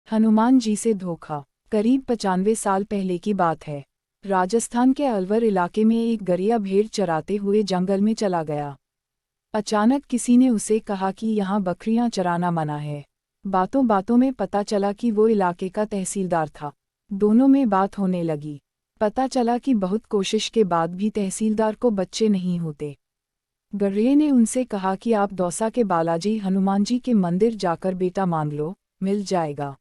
हनुमान जी से धोखा। करीब 95 साल पहले की बात है। राजस्थान के अलवर इलाके में एक गरिया भेड़ चराते हुए जंगल में चला गया। अचानक किसी ने उसे कहा कि यहाँ बकरियां चराना मना है। बातों बातों में पता चला कि वो इलाके का तहसीलदार था। दोनों में बात होने लगी। पता चला कि बहुत कोशिश के बाद भी तहसीलदार को बच्चे नहीं होते। गर्रे ने उनसे कहा कि आप दौसा के बालाजी हनुमान जी के मंदिर जाकर बेटा मांग लो, मिल जाएगा।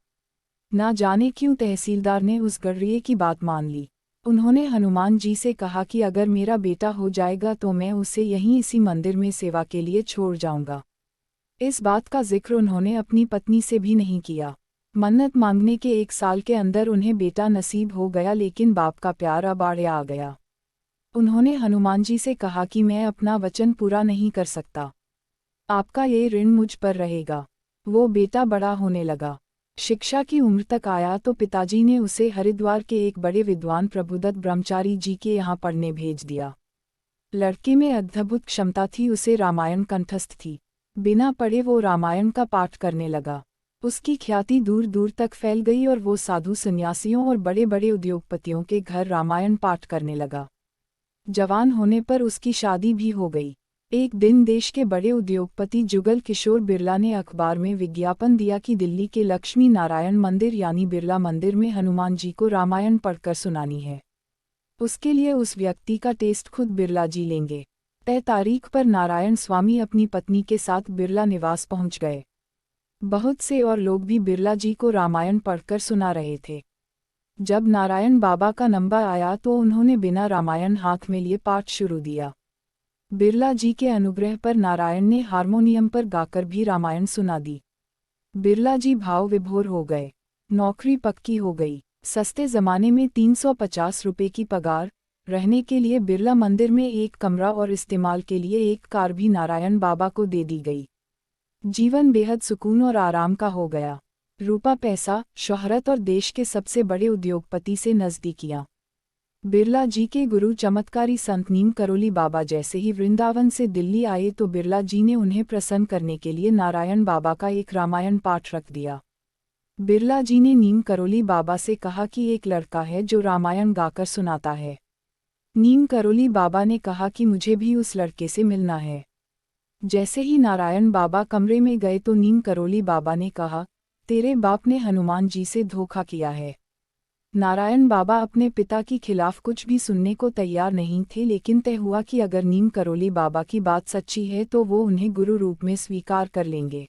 ना जाने क्यों तहसीलदार ने उस गर्रिये की बात मान ली। उन्होंने हनुमान जी से कहा कि अगर मेरा बेटा हो जाएगा तो मैं उसे यहीं इसी मंदिर में सेवा के लिए छोड़ जाऊंगा। इस बात का जिक्र उन्होंने अपनी पत्नी से भी नहीं किया। मन्नत मांगने के 1 साल के अंदर उन्हें बेटा नसीब हो गया, लेकिन बाप का प्यार अब आड़े आ गया। उन्होंने हनुमान जी से कहा कि मैं अपना वचन पूरा नहीं कर सकता। आपका ये ऋण मुझ पर रहेगा। वो बेटा बड़ा होने लगा, शिक्षा की उम्र तक आया तो पिताजी ने उसे हरिद्वार के एक बड़े विद्वान प्रभुदत्त ब्रह्मचारी जी के यहाँ पढ़ने भेज दिया। लड़के में अद्भुत क्षमता थी, उसे रामायण कंठस्थ थी। बिना पढ़े वो रामायण का पाठ करने लगा। उसकी ख्याति दूर दूर तक फैल गई और वो साधु सन्यासियों और बड़े बड़े उद्योगपतियों के घर रामायण पाठ करने लगा। जवान होने पर उसकी शादी भी हो गई। एक दिन देश के बड़े उद्योगपति जुगल किशोर बिरला ने अखबार में विज्ञापन दिया कि दिल्ली के लक्ष्मी नारायण मंदिर यानी बिरला मंदिर में हनुमान जी को रामायण पढ़कर सुनानी है। उसके लिए उस व्यक्ति का टेस्ट खुद बिरला जी लेंगे। तय तारीख पर नारायण स्वामी अपनी पत्नी के साथ बिरला निवास पहुंच गए। बहुत से और लोग भी बिरला जी को रामायण पढ़कर सुना रहे थे। जब नारायण बाबा का नंबर आया तो उन्होंने बिना रामायण हाथ में लिए पाठ शुरू दिया। बिरला जी के अनुग्रह पर नारायण ने हारमोनियम पर गाकर भी रामायण सुना दी। बिरला जी भाव विभोर हो गए। नौकरी पक्की हो गई। सस्ते जमाने में 350 रुपए की पगार, रहने के लिए बिरला मंदिर में एक कमरा और इस्तेमाल के लिए एक कार भी नारायण बाबा को दे दी गई। जीवन बेहद सुकून और आराम का हो गया। रूपा पैसा, शोहरत और देश के सबसे बड़े उद्योगपति से नज़दीकियां। बिरला जी के गुरु चमत्कारी संत नीम करोली बाबा जैसे ही वृंदावन से दिल्ली आए तो बिरला जी ने उन्हें प्रसन्न करने के लिए नारायण बाबा का एक रामायण पाठ रख दिया। बिरला जी ने नीम करोली बाबा से कहा कि एक लड़का है जो रामायण गाकर सुनाता है। नीम करोली बाबा ने कहा कि मुझे भी उस लड़के से मिलना है। जैसे ही नारायण बाबा कमरे में गए तो नीम करोली बाबा ने कहा, तेरे बाप ने हनुमान जी से धोखा किया है। नारायण बाबा अपने पिता के खिलाफ कुछ भी सुनने को तैयार नहीं थे, लेकिन तय हुआ कि अगर नीम करोली बाबा की बात सच्ची है तो वो उन्हें गुरु रूप में स्वीकार कर लेंगे।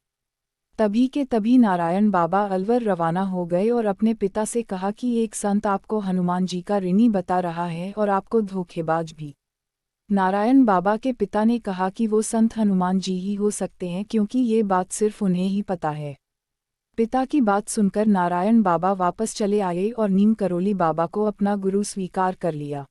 तभी के तभी नारायण बाबा अलवर रवाना हो गए और अपने पिता से कहा कि एक संत आपको हनुमान जी का ऋणी बता रहा है और आपको धोखेबाज भी। नारायण बाबा के पिता ने कहा कि वो संत हनुमान जी ही हो सकते हैं, क्योंकि ये बात सिर्फ उन्हें ही पता है। पिता की बात सुनकर नारायण बाबा वापस चले आए और नीम करोली बाबा को अपना गुरु स्वीकार कर लिया।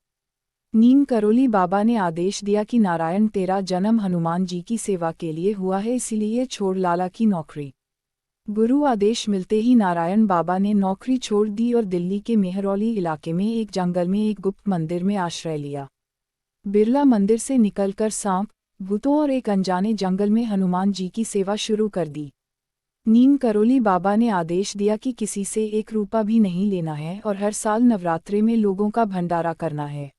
नीम करोली बाबा ने आदेश दिया कि नारायण, तेरा जन्म हनुमान जी की सेवा के लिए हुआ है, इसीलिए छोड़ लाला की नौकरी। गुरु आदेश मिलते ही नारायण बाबा ने नौकरी छोड़ दी और दिल्ली के मेहरौली इलाके में एक जंगल में एक गुप्त मंदिर में आश्रय लिया। बिरला मंदिर से निकलकर सांप, भूतों और एक अनजाने जंगल में हनुमान जी की सेवा शुरू कर दी। नीम करोली बाबा ने आदेश दिया कि किसी से 1 रुपया भी नहीं लेना है और हर साल नवरात्रे में लोगों का भंडारा करना है।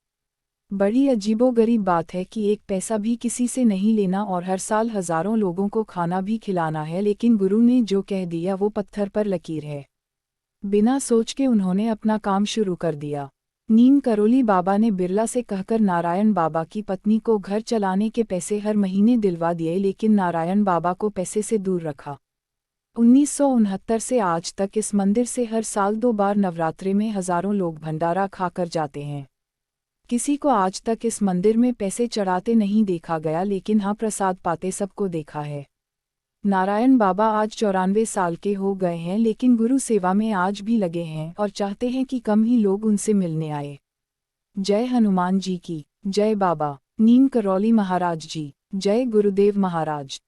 बड़ी अजीबोगरीब बात है कि 1 पैसा भी किसी से नहीं लेना और हर साल हजारों लोगों को खाना भी खिलाना है, लेकिन गुरु ने जो कह दिया वो पत्थर पर लकीर है। बिना सोच के उन्होंने अपना काम शुरू कर दिया। नीम करोली बाबा ने बिरला से कहकर नारायण बाबा की पत्नी को घर चलाने के पैसे हर महीने दिलवा दिए, लेकिन नारायण बाबा को पैसे से दूर रखा। 1969 से आज तक इस मंदिर से हर साल 2 बार नवरात्रे में हजारों लोग भंडारा खाकर जाते हैं। किसी को आज तक इस मंदिर में पैसे चढ़ाते नहीं देखा गया, लेकिन हाँ प्रसाद पाते सबको देखा है। नारायण बाबा आज 94 साल के हो गए हैं, लेकिन गुरु सेवा में आज भी लगे हैं और चाहते हैं कि कम ही लोग उनसे मिलने आए। जय हनुमान जी की जय। बाबा नीम करौली महाराज जी जय। गुरुदेव महाराज।